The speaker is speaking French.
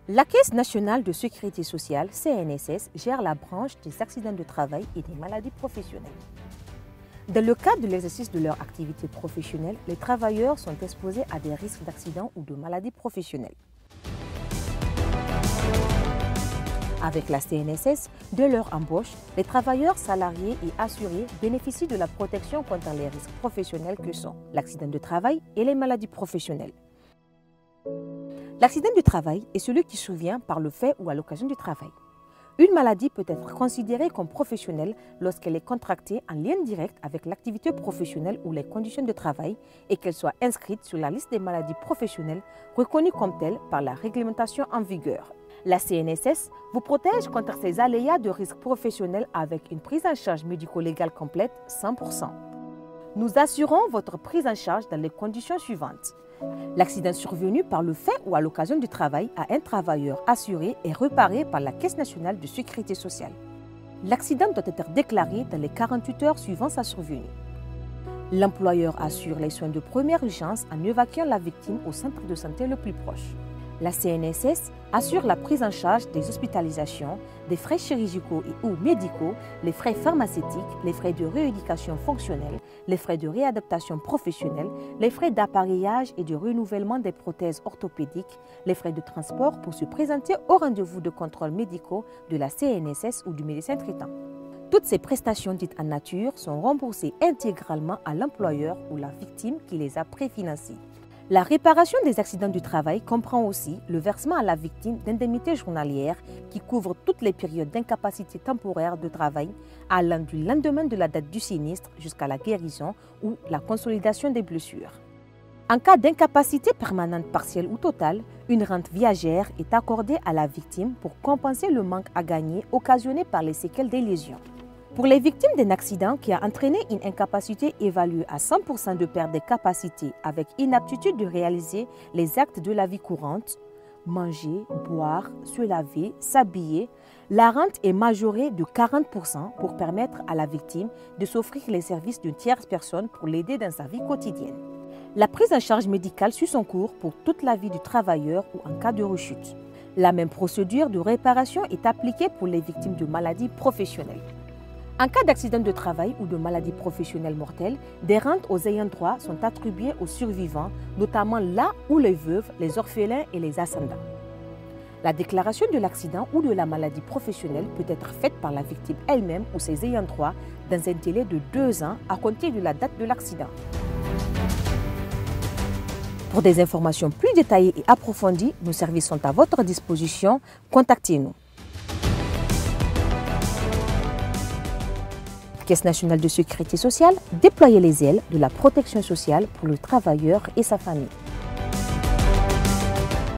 La Caisse nationale de sécurité sociale, CNSS, gère la branche des accidents de travail et des maladies professionnelles. Dans le cadre de l'exercice de leur activité professionnelle, les travailleurs sont exposés à des risques d'accident ou de maladies professionnelles. Avec la CNSS, dès leur embauche, les travailleurs salariés et assurés bénéficient de la protection contre les risques professionnels que sont l'accident de travail et les maladies professionnelles. L'accident du travail est celui qui survient par le fait ou à l'occasion du travail. Une maladie peut être considérée comme professionnelle lorsqu'elle est contractée en lien direct avec l'activité professionnelle ou les conditions de travail et qu'elle soit inscrite sur la liste des maladies professionnelles reconnues comme telles par la réglementation en vigueur. La CNSS vous protège contre ces aléas de risque professionnel avec une prise en charge médico-légale complète 100%. Nous assurons votre prise en charge dans les conditions suivantes. L'accident survenu par le fait ou à l'occasion du travail à un travailleur assuré est réparé par la Caisse nationale de sécurité sociale. L'accident doit être déclaré dans les 48 heures suivant sa survenue. L'employeur assure les soins de première urgence en évacuant la victime au centre de santé le plus proche. La CNSS assure la prise en charge des hospitalisations, des frais chirurgicaux et ou médicaux, les frais pharmaceutiques, les frais de rééducation fonctionnelle, les frais de réadaptation professionnelle, les frais d'appareillage et de renouvellement des prothèses orthopédiques, les frais de transport pour se présenter au rendez-vous de contrôle médicaux de la CNSS ou du médecin traitant. Toutes ces prestations dites en nature sont remboursées intégralement à l'employeur ou la victime qui les a préfinancées. La réparation des accidents du travail comprend aussi le versement à la victime d'indemnités journalières qui couvrent toutes les périodes d'incapacité temporaire de travail allant du lendemain de la date du sinistre jusqu'à la guérison ou la consolidation des blessures. En cas d'incapacité permanente partielle ou totale, une rente viagère est accordée à la victime pour compenser le manque à gagner occasionné par les séquelles des lésions. Pour les victimes d'un accident qui a entraîné une incapacité évaluée à 100% de perte des capacités avec inaptitude de réaliser les actes de la vie courante, manger, boire, se laver, s'habiller, la rente est majorée de 40% pour permettre à la victime de s'offrir les services d'une tierce personne pour l'aider dans sa vie quotidienne. La prise en charge médicale suit son cours pour toute la vie du travailleur ou en cas de rechute. La même procédure de réparation est appliquée pour les victimes de maladies professionnelles. En cas d'accident de travail ou de maladie professionnelle mortelle, des rentes aux ayants droit sont attribuées aux survivants, notamment là où les veuves, les orphelins et les ascendants. La déclaration de l'accident ou de la maladie professionnelle peut être faite par la victime elle-même ou ses ayants droit dans un délai de 2 ans à compter de la date de l'accident. Pour des informations plus détaillées et approfondies, nos services sont à votre disposition. Contactez-nous. Caisse nationale de sécurité sociale, déployez les ailes de la protection sociale pour le travailleur et sa famille.